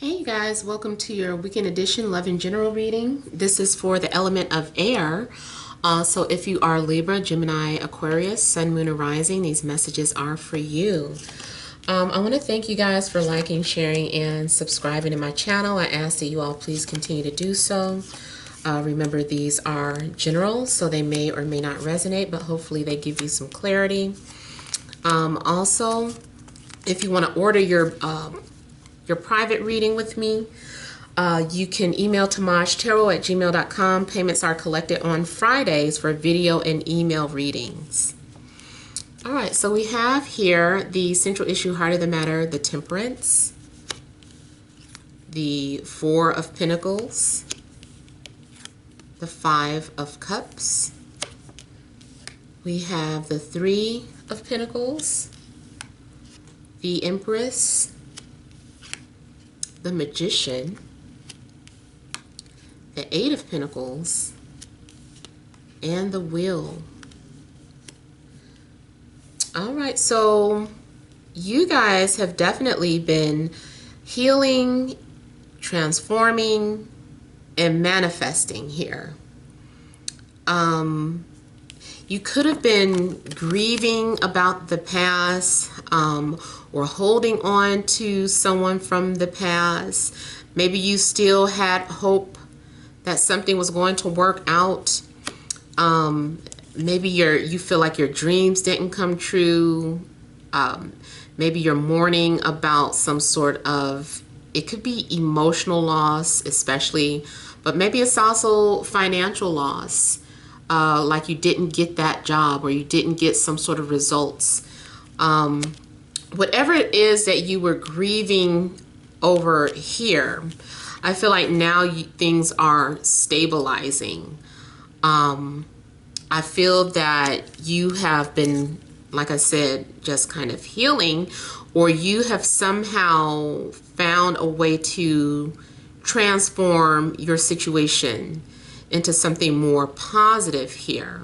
Hey you guys, welcome to your weekend edition Love in General reading. This is for the element of air. So if you are Libra, Gemini, Aquarius, Sun, Moon, or Rising, these messages are for you. I want to thank you guys for liking, sharing, and subscribing to my channel. I ask that you all please continue to do so. Remember, these are general, so they may or may not resonate, but hopefully they give you some clarity. Also, if you want to order your private reading with me, you can email temajtarot@gmail.com. Payments are collected on Fridays for video and email readings. All right, so we have here the central issue, heart of the matter, the Temperance, the Four of Pentacles, the Five of Cups. We have the Three of Pentacles, the Empress, the Magician, the Eight of Pentacles, and the Wheel. All right, so you guys have definitely been healing, transforming, and manifesting here. You could have been grieving about the past, or holding on to someone from the past. Maybe you still had hope that something was going to work out. Maybe you feel like your dreams didn't come true. Maybe you're mourning about some sort of, it could be emotional loss especially, but maybe it's also financial loss. Like you didn't get that job, or you didn't get some sort of results. Whatever it is that you were grieving over here, I feel like now things are stabilizing. I feel that you have been, like I said, just kind of healing, or you have somehow found a way to transform your situation into something more positive here.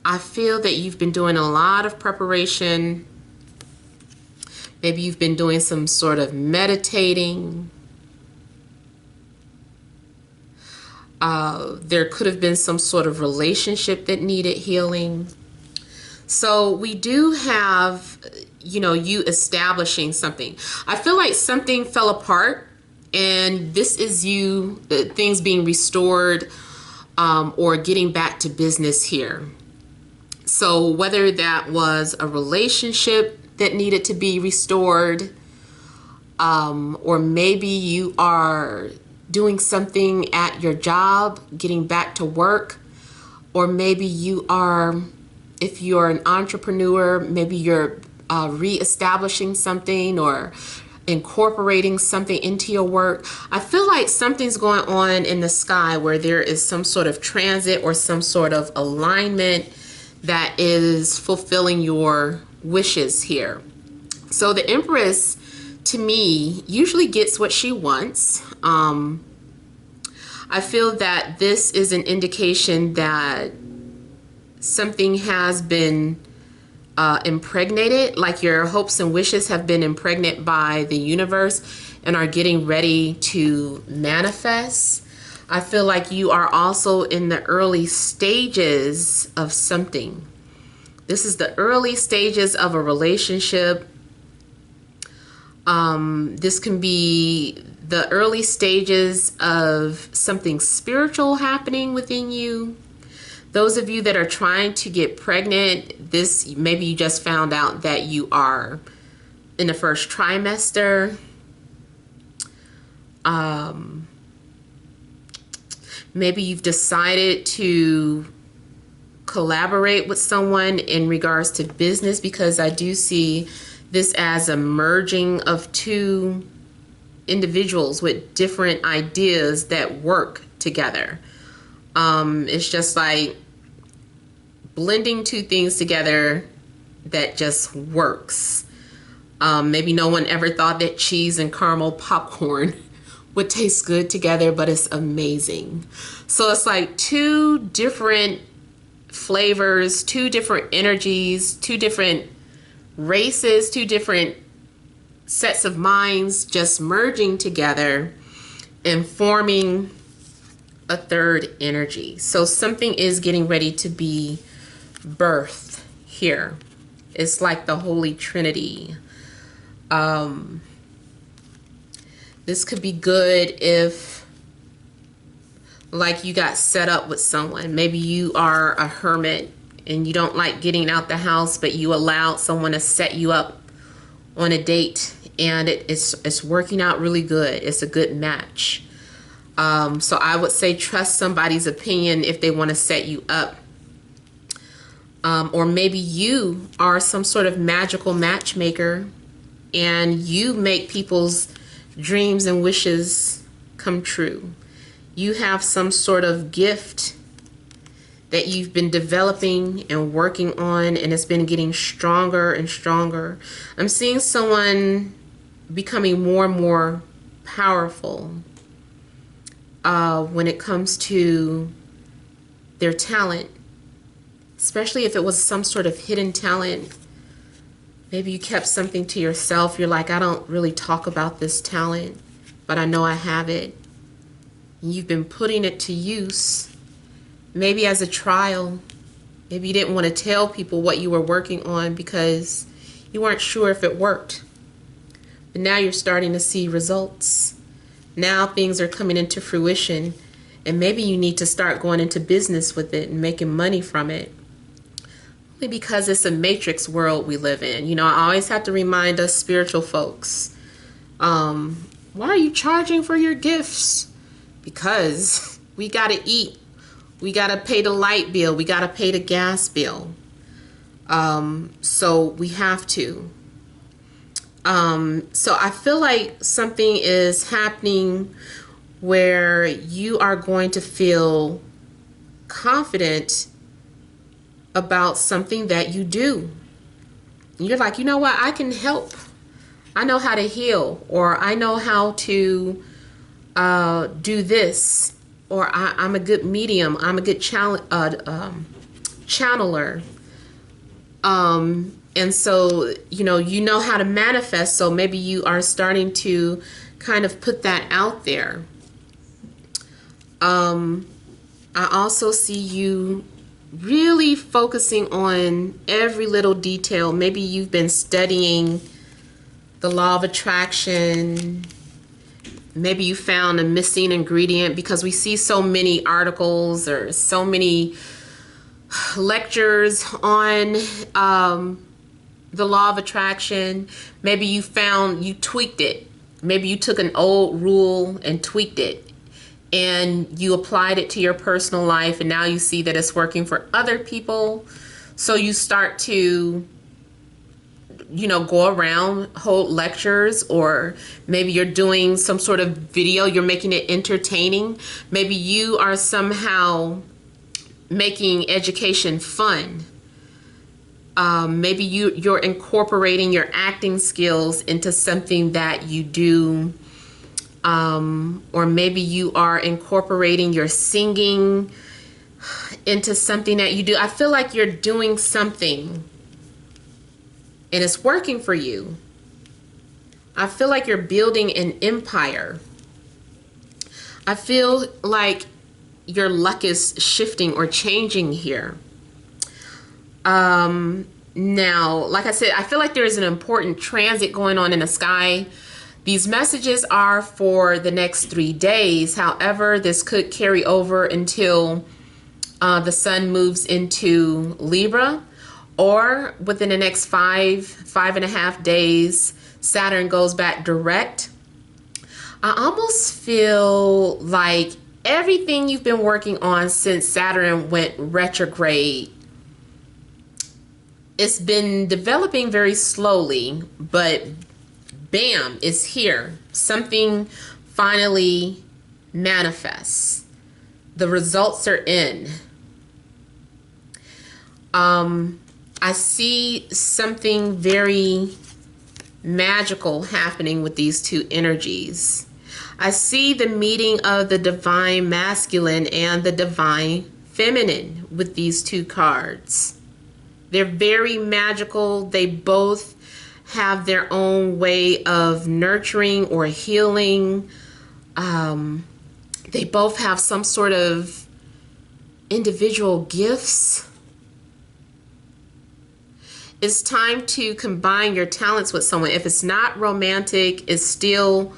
I feel that you've been doing a lot of preparation. Maybe you've been doing some sort of meditating. There could have been some sort of relationship that needed healing. So we do have, you establishing something. I feel like something fell apart, and this is you, things being restored, or getting back to business here. So whether that was a relationship that needed to be restored, or maybe you are doing something at your job, getting back to work, or maybe you are, if you're an entrepreneur, maybe you're reestablishing something or incorporating something into your work. I feel like something's going on in the sky where there is some sort of transit or some sort of alignment that is fulfilling your wishes here. So the Empress, to me, usually gets what she wants. I feel that this is an indication that something has been impregnated, like your hopes and wishes have been impregnated by the universe and are getting ready to manifest. I feel like you are also in the early stages of something. This is the early stages of a relationship. This can be the early stages of something spiritual happening within you. Those of you that are trying to get pregnant, maybe you just found out that you are in the first trimester. Maybe you've decided to collaborate with someone in regards to business, because I do see this as a merging of two individuals with different ideas that work together. It's just like blending two things together that just works. Maybe no one ever thought that cheese and caramel popcorn would taste good together, but it's amazing. So it's like two different flavors, two different energies, two different races, two different sets of minds just merging together and forming a third energy. So something is getting ready to be birthed here. It's like the Holy Trinity. This could be good if, like, you got set up with someone. Maybe you are a hermit and you don't like getting out the house, but you allowed someone to set you up on a date, and it's working out really good. It's a good match. So I would say trust somebody's opinion if they want to set you up. Or maybe you are some sort of magical matchmaker and you make people's dreams and wishes come true. You have some sort of gift that you've been developing and working on, and it's been getting stronger and stronger. I'm seeing someone becoming more and more powerful when it comes to their talent, especially if it was some sort of hidden talent. Maybe you kept something to yourself. You're like, I don't really talk about this talent, but I know I have it. And you've been putting it to use, maybe as a trial. Maybe you didn't want to tell people what you were working on because you weren't sure if it worked. But now you're starting to see results. Now things are coming into fruition, and maybe you need to start going into business with it and making money from it. Only because it's a matrix world we live in. You know, I always have to remind us spiritual folks, why are you charging for your gifts? Because we got to eat. We got to pay the light bill. We got to pay the gas bill. So we have to. So I feel like something is happening where you are going to feel confident about something that you do. You're like, you know what? I can help. I know how to heal, or I know how to do this, or I'm a good medium. I'm a good channeler. And so, you know how to manifest. So maybe you are starting to kind of put that out there. I also see you really focusing on every little detail. Maybe you've been studying the law of attraction. Maybe you found a missing ingredient, because we see so many articles or so many lectures on the law of attraction. Maybe you tweaked it. Maybe you took an old rule and tweaked it, and you applied it to your personal life, and now you see that it's working for other people. So you start to, go around, hold lectures, or maybe you're doing some sort of video, you're making it entertaining. Maybe you are somehow making education fun. Maybe you're incorporating your acting skills into something that you do. Or maybe you are incorporating your singing into something that you do. I feel like you're doing something and it's working for you. I feel like you're building an empire. I feel like your luck is shifting or changing here. Now, like I said, I feel like there is an important transit going on in the sky. These messages are for the next 3 days. However, this could carry over until the sun moves into Libra, or within the next 5.5 days, Saturn goes back direct. I almost feel like everything you've been working on since Saturn went retrograde, it's been developing very slowly, but bam, it's here. Something finally manifests. The results are in. I see something very magical happening with these two energies. I see the meeting of the divine masculine and the divine feminine with these two cards. They're very magical. They both have their own way of nurturing or healing. They both have some sort of individual gifts. It's time to combine your talents with someone. If it's not romantic, it's still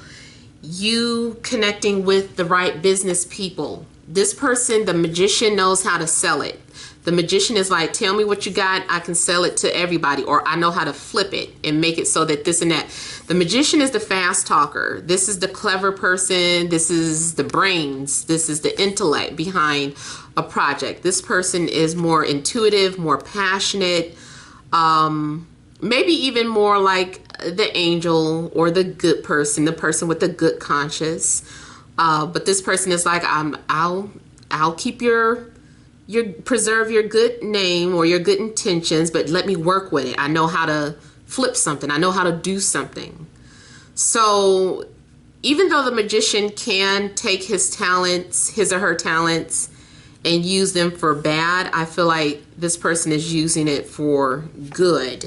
you connecting with the right business people. This person, the magician, knows how to sell it. The magician is like, tell me what you got, I can sell it to everybody, or I know how to flip it and make it so that this and that. The magician is the fast talker. This is the clever person. This is the brains. This is the intellect behind a project. This person is more intuitive, more passionate, maybe even more like the angel or the good person, the person with the good conscience. But this person is like, I'll keep your preserve your good name or your good intentions, but let me work with it. I know how to flip something. I know how to do something. So even though the magician can take his talents, his or her talents, and use them for bad, I feel like this person is using it for good.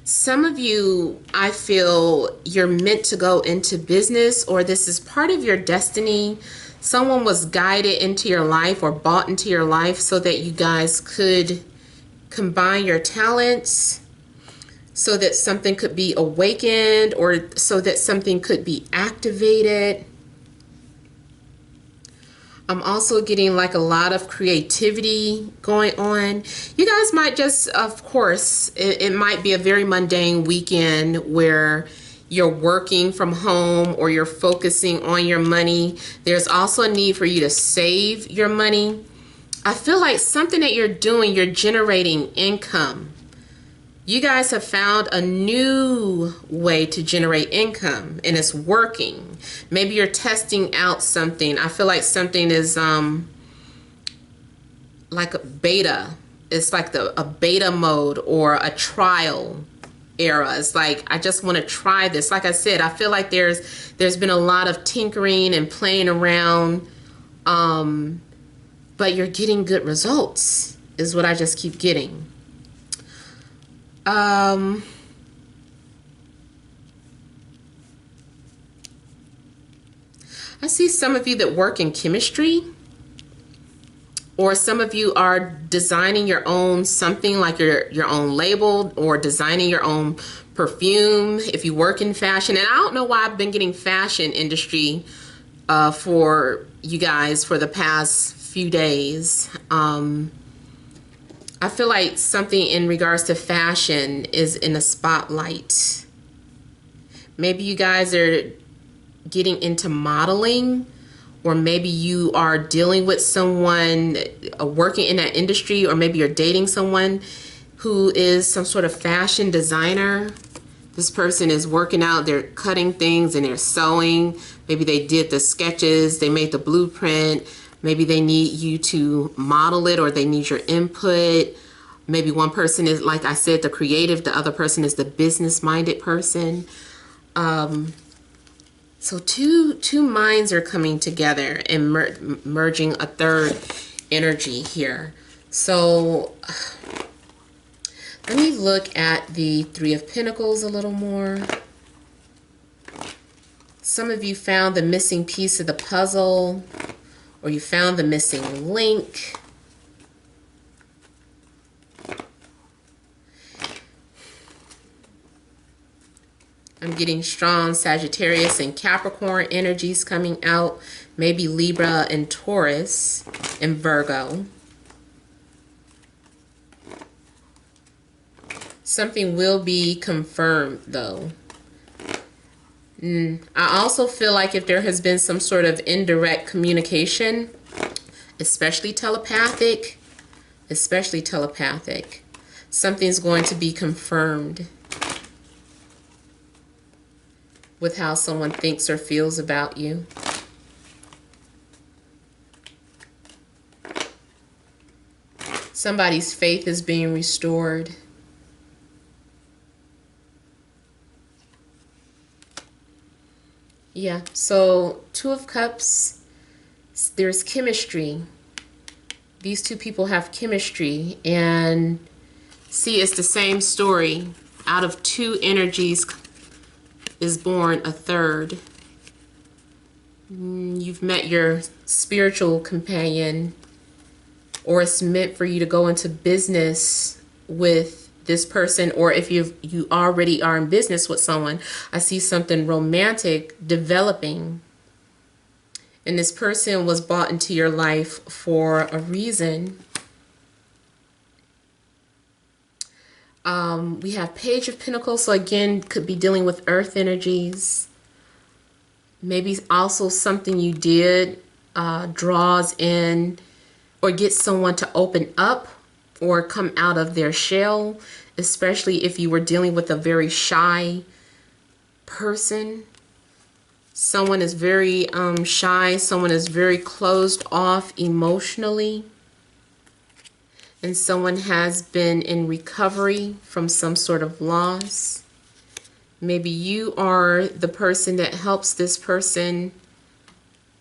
Some of you, I feel you're meant to go into business, or this is part of your destiny. Someone was guided into your life or bought into your life so that you guys could combine your talents, so that something could be awakened, or so that something could be activated. I'm also getting like a lot of creativity going on. You guys might just, of course, it might be a very mundane weekend where you're working from home or you're focusing on your money. There's also a need for you to save your money. I feel like something that you're doing, you're generating income. You guys have found a new way to generate income and it's working. Maybe you're testing out something. I feel like something is like a beta. It's like a beta mode or a trial era. It's like, I just want to try this. Like I said, I feel like there's been a lot of tinkering and playing around, but you're getting good results is what I just keep getting. I see some of you that work in chemistry, or some of you are designing your own something like your own label, or designing your own perfume if you work in fashion. And I don't know why I've been getting fashion industry for you guys for the past few days. I feel like something in regards to fashion is in the spotlight. Maybe you guys are getting into modeling, or maybe you are dealing with someone working in that industry, or maybe you're dating someone who is some sort of fashion designer. This person is working out, they're cutting things and they're sewing. Maybe they did the sketches, they made the blueprint. Maybe they need you to model it, or they need your input. Maybe one person is, like I said, the creative, the other person is the business-minded person. So two minds are coming together and merging a third energy here. So let me look at the Three of Pentacles a little more. Some of you found the missing piece of the puzzle, or you found the missing link. I'm getting strong Sagittarius and Capricorn energies coming out. Maybe Libra and Taurus and Virgo. Something will be confirmed though. I also feel like if there has been some sort of indirect communication, especially telepathic, something's going to be confirmed with how someone thinks or feels about you. Somebody's faith is being restored. Yeah, so Two of Cups, There's chemistry. These two people have chemistry, and see, it's the same story. Out of two energies is born a third. You've met your spiritual companion, or it's meant for you to go into business with this person, or if you already are in business with someone, I see something romantic developing. And this person was brought into your life for a reason. We have Page of Pentacles. So again, could be dealing with earth energies. Maybe also something you did draws in or gets someone to open up or come out of their shell, especially if you were dealing with a very shy person. Someone is very shy. Someone is very closed off emotionally. And someone has been in recovery from some sort of loss. Maybe you are the person that helps this person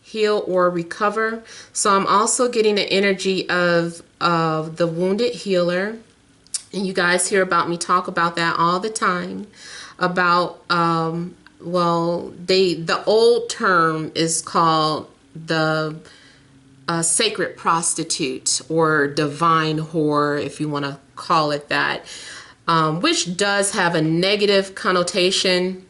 heal or recover. So I'm also getting the energy of the wounded healer. And you guys hear about me talk about that all the time. About well, the old term is called the sacred prostitute, or divine whore, if you want to call it that, which does have a negative connotation.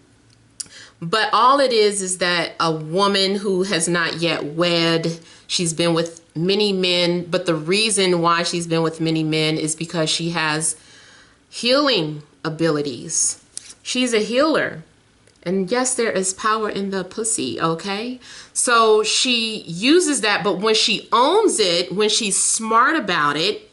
But all it is that a woman who has not yet wed, she's been with many men, but the reason why she's been with many men is because she has healing abilities. She's a healer. And yes, there is power in the pussy, okay? So she uses that, but when she owns it, when she's smart about it,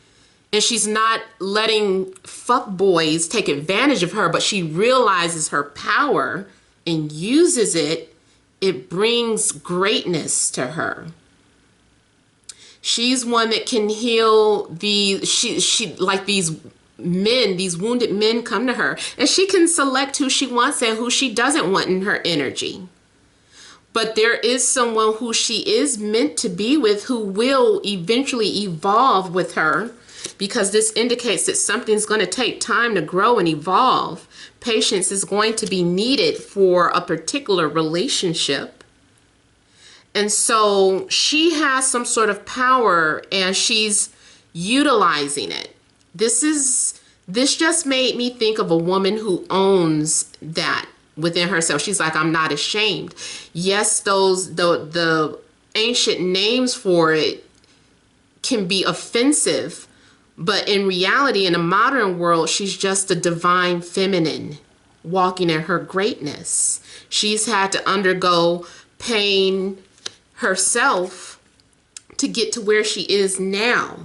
and she's not letting fuck boys take advantage of her, but she realizes her power and uses it, it brings greatness to her. She's one that can heal she like these men, these wounded men come to her, and she can select who she wants and who she doesn't want in her energy. But there is someone who she is meant to be with who will eventually evolve with her, because this indicates that something's going to take time to grow and evolve. Patience is going to be needed for a particular relationship. And so she has some sort of power and she's utilizing it. This just made me think of a woman who owns that within herself. She's like, I'm not ashamed. Yes, the ancient names for it can be offensive, but in reality, in the modern world, she's just a divine feminine walking in her greatness. She's had to undergo pain herself to get to where she is now.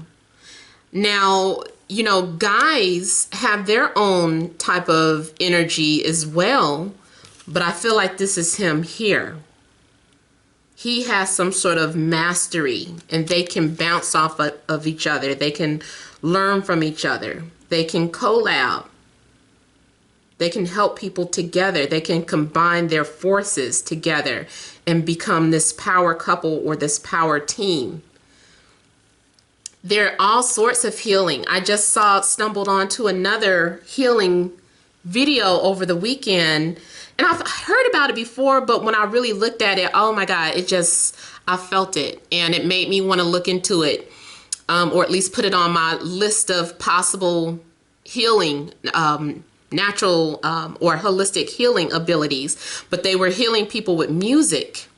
Now, you know, guys have their own type of energy as well, but I feel like this is him here. He has some sort of mastery, and they can bounce off of each other. They can learn from each other. They can collab. They can help people together. They can combine their forces together and become this power couple or this power team. There are all sorts of healing. I just stumbled onto another healing video over the weekend, and I've heard about it before, but when I really looked at it, oh my God, I felt it, and it made me want to look into it, or at least put it on my list of possible healing, natural or holistic healing abilities. But they were healing people with music.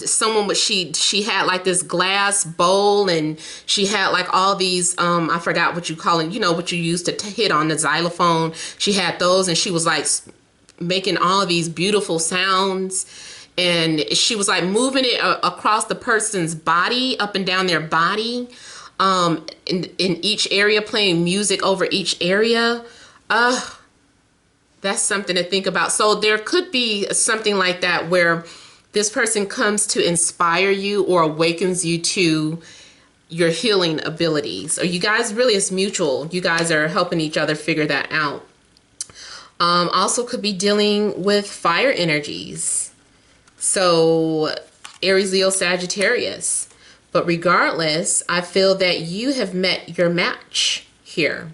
Someone she had like this glass bowl, and she had like all these I forgot what you call it, you know, what you use to hit on the xylophone. She had those, and she was like making all of these beautiful sounds, and she was like moving it across the person's body, up and down their body, in each area, playing music over each area. That's something to think about. So there could be something like that where this person comes to inspire you or awakens you to your healing abilities. Or you guys, really, it's mutual. You guys are helping each other figure that out. Also could be dealing with fire energies. So Aries, Leo, Sagittarius. But regardless, I feel that you have met your match here.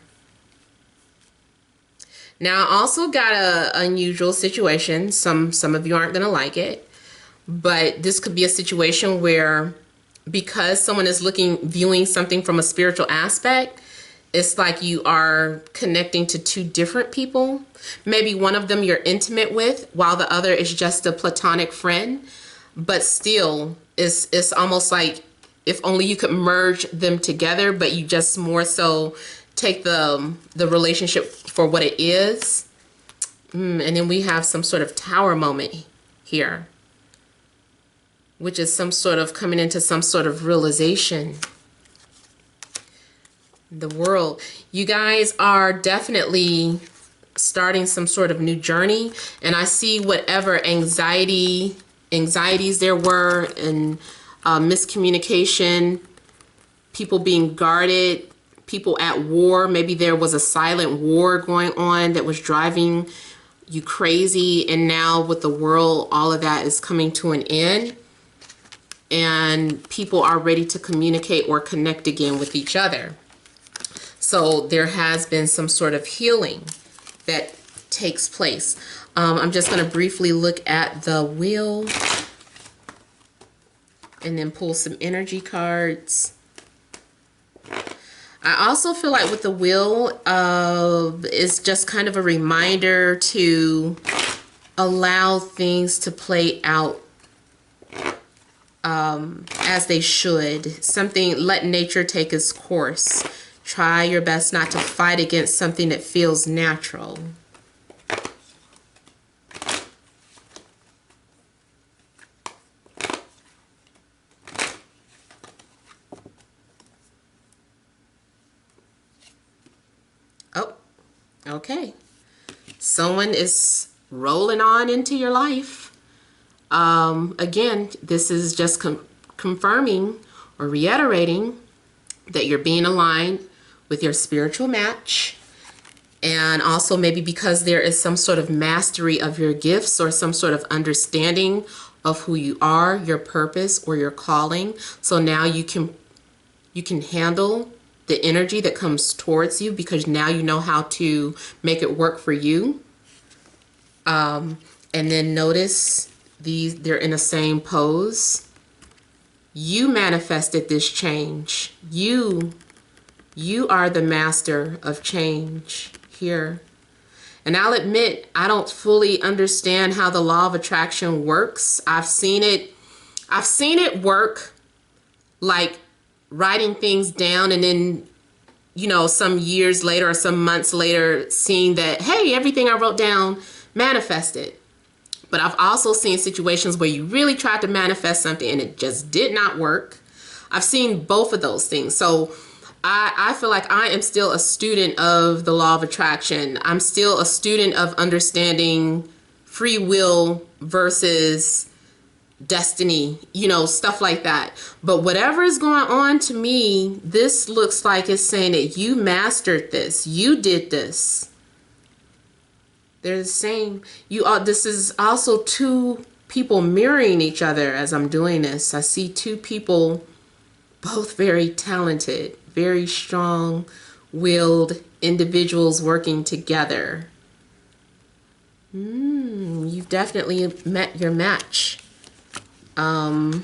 Now, I also got a unusual situation. Some of you aren't going to like it, but this could be a situation where, because someone is viewing something from a spiritual aspect, it's like you are connecting to two different people. Maybe one of them you're intimate with, while the other is just a platonic friend. But still, it's almost like if only you could merge them together, but you just more so take the relationship for what it is. And then we have some sort of tower moment here, which is some sort of coming into some sort of realization. The world. You guys are definitely starting some sort of new journey, and I see whatever anxieties there were, and miscommunication, people being guarded, people at war. Maybe there was a silent war going on that was driving you crazy, and now with the world, all of that is coming to an end, and people are ready to communicate or connect again with each other. So there has been some sort of healing that takes place. I'm just going to briefly look at the wheel and then pull some energy cards. I also feel like with the wheel, it's just kind of a reminder to allow things to play out as they should. Let nature take its course. Try your best not to fight against something that feels natural. Oh, okay. Someone is rolling on into your life. Again, this is just confirming or reiterating that you're being aligned with your spiritual match, and also maybe because there is some sort of mastery of your gifts or some sort of understanding of who you are, your purpose or your calling. So now you can handle the energy that comes towards you, because now you know how to make it work for you. And then notice they're in the same pose. You manifested this change. You are the master of change here. And I'll admit, I don't fully understand how the law of attraction works. I've seen it work, like writing things down and then, some years later or some months later, seeing that, hey, everything I wrote down manifested. But I've also seen situations where you really tried to manifest something and it just did not work. I've seen both of those things. So I feel like I am still a student of the law of attraction. I'm still a student of understanding free will versus destiny, stuff like that. But whatever is going on, to me, this looks like it's saying that you mastered this. You did this. They're the same. This is also two people mirroring each other as I'm doing this. I see two people, both very talented, very strong-willed individuals working together. You've definitely met your match. Oh,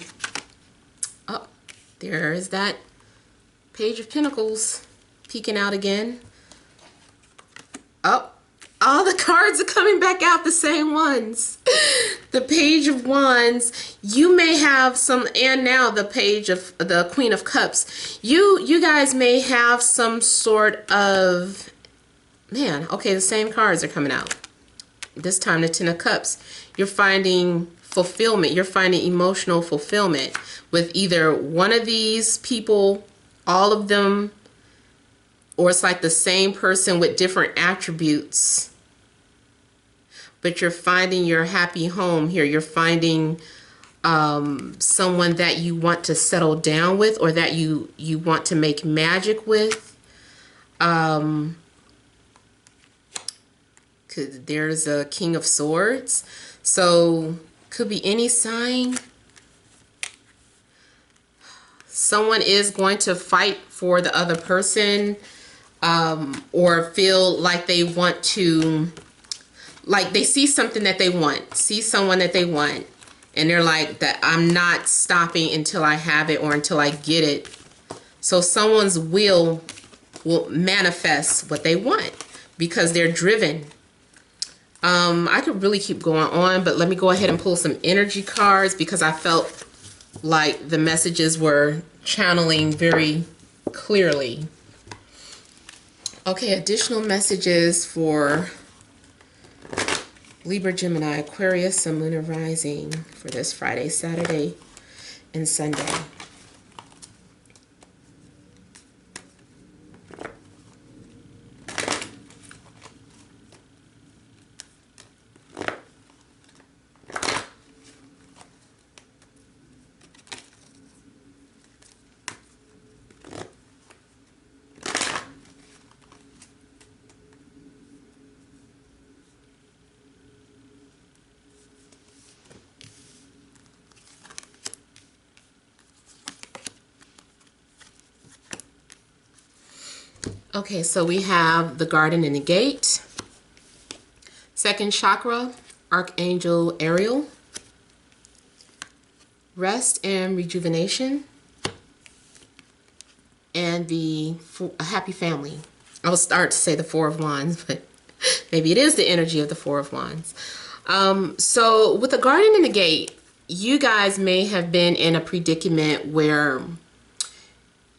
there's that Page of Pentacles peeking out again. Oh, all the cards are coming back out, the same ones. The Page of Wands. You may have some, and now the Page of the Queen of Cups. You guys may have some sort of, okay, the same cards are coming out. This time the Ten of Cups. You're finding fulfillment. You're finding emotional fulfillment with either one of these people, all of them, or it's like the same person with different attributes. But you're finding your happy home here. You're finding someone that you want to settle down with, or that you want to make magic with. 'Cause there's a King of Swords. So could be any sign Someone is going to fight for the other person, or feel like they want to, like they see something that they want, see someone that they want, and they're like, that I'm not stopping until I have it or until I get it. So someone's will manifest what they want because they're driven. I could really keep going on, but let me go ahead and pull some energy cards because I felt like the messages were channeling very clearly. Okay, additional messages for Libra, Gemini, Aquarius, Sun, Moon, and Rising for this Friday, Saturday, and Sunday. Okay, so we have the Garden and the Gate, second chakra, Archangel Ariel, rest and rejuvenation, and the happy family. I will start to say the Four of Wands, but maybe it is the energy of the Four of Wands. So with the Garden and the Gate, you guys may have been in a predicament where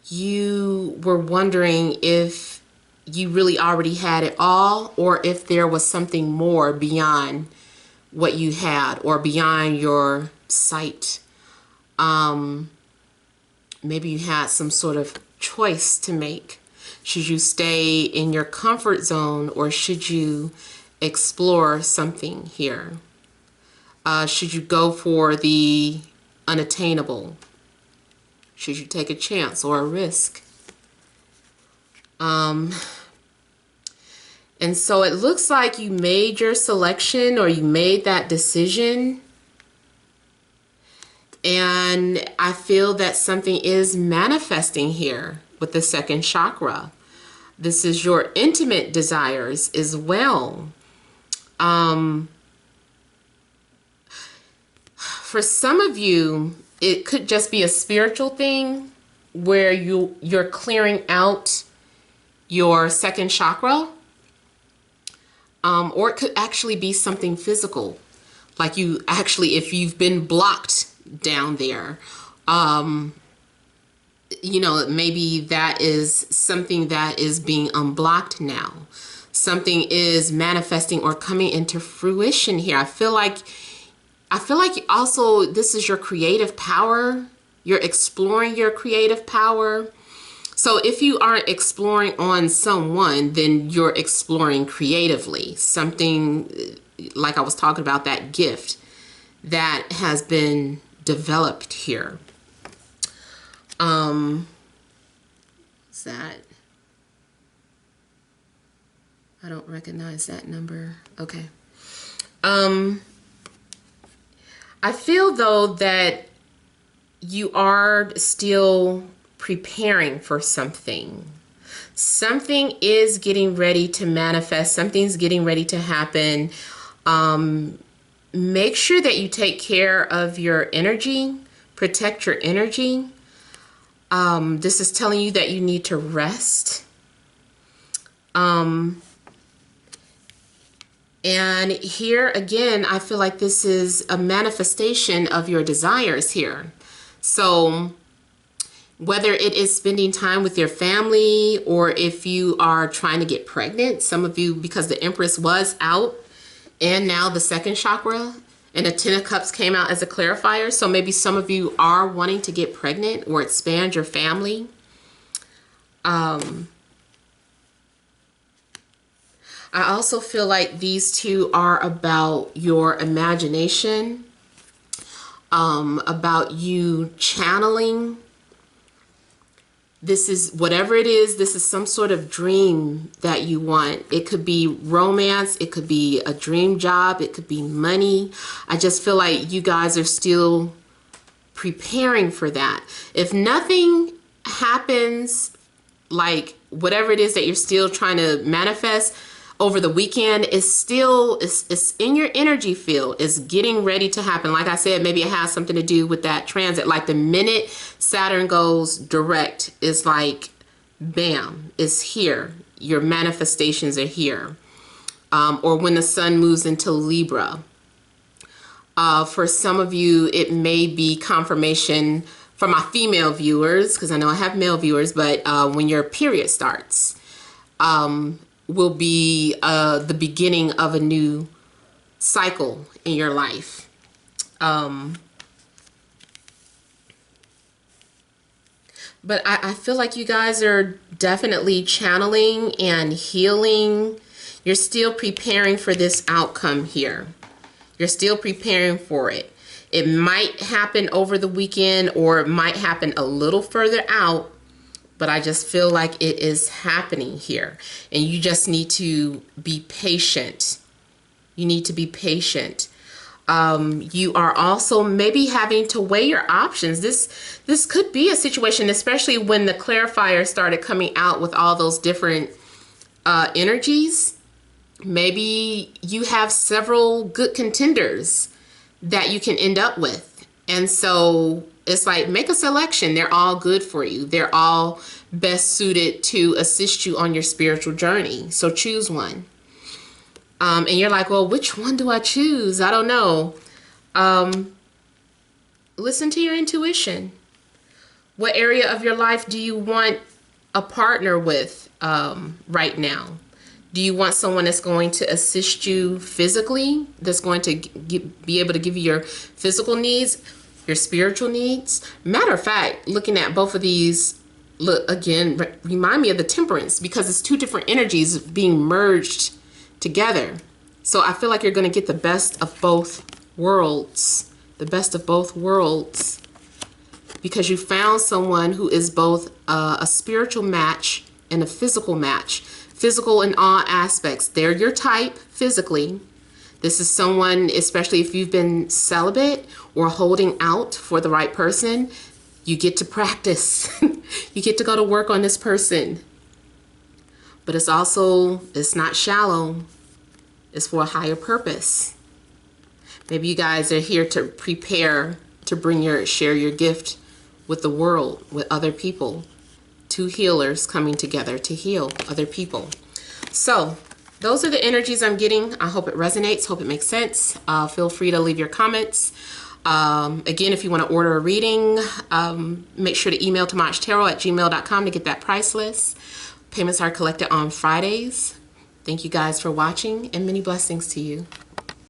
you were wondering if you really already had it all, or if there was something more beyond what you had or beyond your sight. Maybe you had some sort of choice to make. Should you stay in your comfort zone, or should you explore something here? Should you go for the unattainable? Should you take a chance or a risk? And so it looks like you made your selection, or you made that decision. And I feel that something is manifesting here with the second chakra. This is your intimate desires as well. For some of you, it could just be a spiritual thing where you're clearing out your second chakra. Or it could actually be something physical. Like you actually, if you've been blocked down there, you know, maybe that is something that is being unblocked now. Something is manifesting or coming into fruition here. I feel like also this is your creative power. You're exploring your creative power. So if you aren't exploring on someone, then you're exploring creatively. Something like I was talking about, that gift that has been developed here. Is that? I don't recognize that number. Okay. I feel though that you are still preparing for something. Something is getting ready to manifest. Something's getting ready to happen. Make sure that you take care of your energy. Protect your energy. This is telling you that you need to rest. And here again, I feel like this is a manifestation of your desires here. So whether it is spending time with your family, or if you are trying to get pregnant, some of you, because the Empress was out and now the second chakra and the Ten of Cups came out as a clarifier. So maybe some of you are wanting to get pregnant or expand your family. I also feel like these two are about your imagination, about you channeling. This is whatever it is, this is some sort of dream that you want. It could be romance, it could be a dream job, it could be money. I just feel like you guys are still preparing for that. If nothing happens, like whatever it is that you're still trying to manifest over the weekend, is still, it's in your energy field. It's getting ready to happen. Like I said, maybe it has something to do with that transit. Like the minute Saturn goes direct, it's like, bam, it's here. Your manifestations are here. Or when the sun moves into Libra. For some of you, it may be confirmation for my female viewers, because I know I have male viewers, but when your period starts, will be the beginning of a new cycle in your life. But I feel like you guys are definitely channeling and healing. You're still preparing for this outcome here. You're still preparing for it. It might happen over the weekend, or it might happen a little further out, but I just feel like it is happening here. And you just need to be patient. You need to be patient. You are also maybe having to weigh your options. This could be a situation, especially when the clarifier started coming out with all those different energies. Maybe you have several good contenders that you can end up with. And so it's like, make a selection. They're all good for you. They're all best suited to assist you on your spiritual journey. So choose one. And you're like, well, which one do I choose? I don't know. Listen to your intuition. What area of your life do you want a partner with right now? Do you want someone that's going to assist you physically, that's going to be able to give you your physical needs, your spiritual needs? Matter of fact, looking at both of these, look again, remind me of the Temperance, because it's two different energies being merged together. So I feel like you're going to get the best of both worlds, the best of both worlds, because you found someone who is both a spiritual match and a physical match. Physical in all aspects. They're your type physically. This is someone, especially if you've been celibate or holding out for the right person, you get to practice. You get to go to work on this person. But it's also, it's not shallow. It's for a higher purpose. Maybe you guys are here to prepare to share your gift with the world, with other people. Two healers coming together to heal other people. So those are the energies I'm getting. I hope it resonates. Hope it makes sense. Feel free to leave your comments. Again, if you want to order a reading, make sure to email temajtarot@gmail.com to get that price list. Payments are collected on Fridays. Thank you guys for watching, and many blessings to you.